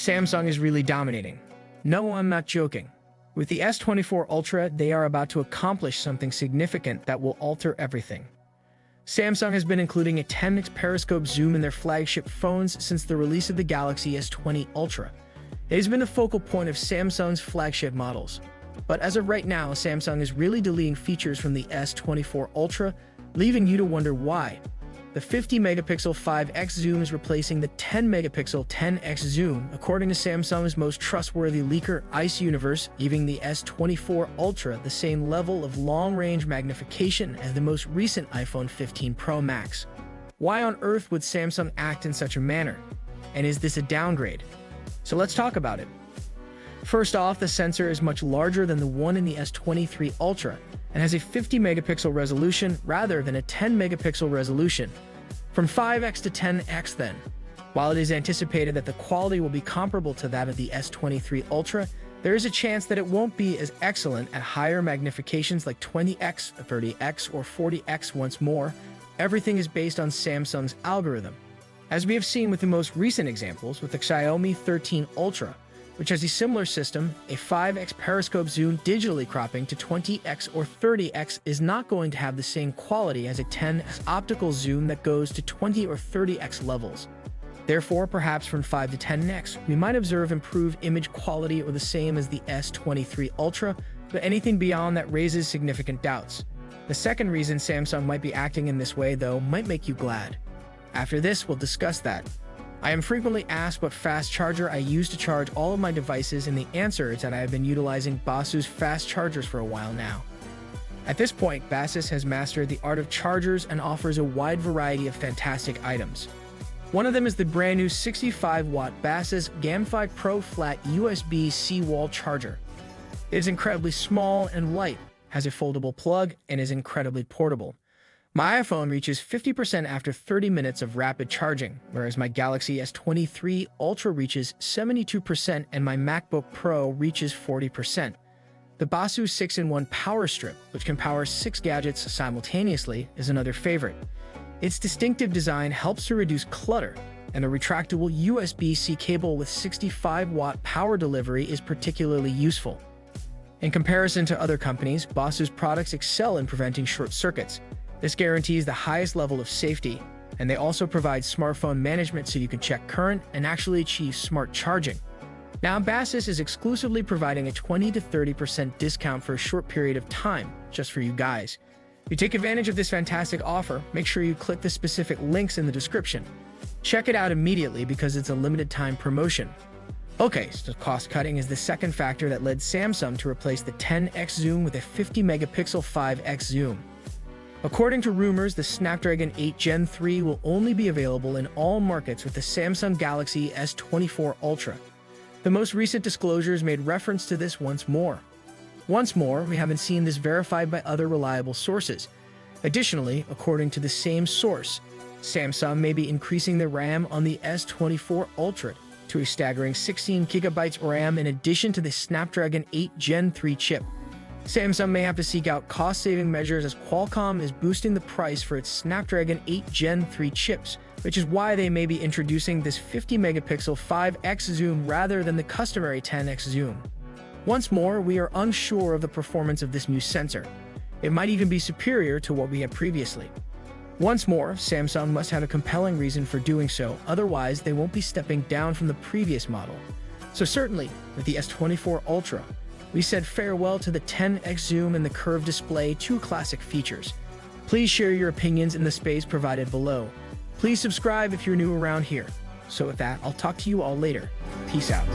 Samsung is really dominating. No, I'm not joking. With the S24 Ultra, they are about to accomplish something significant that will alter everything. Samsung has been including a 10x Periscope Zoom in their flagship phones since the release of the Galaxy S20 Ultra. It has been the focal point of Samsung's flagship models. But as of right now, Samsung is really deleting features from the S24 Ultra, leaving you to wonder why. The 50-megapixel 5x zoom is replacing the 10-megapixel 10x zoom, according to Samsung's most trustworthy leaker, ICE Universe, giving the S24 Ultra the same level of long-range magnification as the most recent iPhone 15 Pro Max. Why on earth would Samsung act in such a manner? And is this a downgrade? So let's talk about it. First off, the sensor is much larger than the one in the S23 Ultra and has a 50-megapixel resolution rather than a 10-megapixel resolution. From 5x to 10x then. While it is anticipated that the quality will be comparable to that of the S23 Ultra, there is a chance that it won't be as excellent at higher magnifications like 20x, 30x, or 40x. Once more, everything is based on Samsung's algorithm. As we have seen with the most recent examples with the Xiaomi 13 Ultra, which has a similar system, a 5x periscope zoom digitally cropping to 20x or 30x is not going to have the same quality as a 10x optical zoom that goes to 20 or 30x levels. Therefore, perhaps from 5 to 10x, we might observe improved image quality or the same as the S23 Ultra, but anything beyond that raises significant doubts. The second reason Samsung might be acting in this way, though, might make you glad. After this, we'll discuss that. I am frequently asked what fast charger I use to charge all of my devices, and the answer is that I have been utilizing Basu's fast chargers for a while now. At this point, Basus has mastered the art of chargers and offers a wide variety of fantastic items. One of them is the brand new 65-watt Basus Gamify Pro Flat USB-C wall charger. It is incredibly small and light, has a foldable plug, and is incredibly portable. My iPhone reaches 50% after 30 minutes of rapid charging, whereas my Galaxy S23 Ultra reaches 72% and my MacBook Pro reaches 40%. The Basu 6-in-1 Power Strip, which can power 6 gadgets simultaneously, is another favorite. Its distinctive design helps to reduce clutter, and the retractable USB-C cable with 65-watt power delivery is particularly useful. In comparison to other companies, Basu's products excel in preventing short circuits. This guarantees the highest level of safety, and they also provide smartphone management so you can check current and actually achieve smart charging. Now, Basus is exclusively providing a 20 to 30% discount for a short period of time, just for you guys. If you take advantage of this fantastic offer, make sure you click the specific links in the description. Check it out immediately because it's a limited time promotion. Okay, so cost cutting is the second factor that led Samsung to replace the 10x zoom with a 50-megapixel 5x zoom. According to rumors, the Snapdragon 8 Gen 3 will only be available in all markets with the Samsung Galaxy S24 Ultra. The most recent disclosures made reference to this once more. We haven't seen this verified by other reliable sources. Additionally, according to the same source, Samsung may be increasing the RAM on the S24 Ultra to a staggering 16 GB RAM in addition to the Snapdragon 8 Gen 3 chip. Samsung may have to seek out cost-saving measures as Qualcomm is boosting the price for its Snapdragon 8 Gen 3 chips, which is why they may be introducing this 50-megapixel 5x zoom rather than the customary 10x zoom. Once more, we are unsure of the performance of this new sensor. It might even be superior to what we had previously. Once more, Samsung must have a compelling reason for doing so, otherwise they won't be stepping down from the previous model. So certainly, with the S24 Ultra, we said farewell to the 10x zoom and the curved display, two classic features. Please share your opinions in the space provided below. Please subscribe if you're new around here. So with that, I'll talk to you all later. Peace out.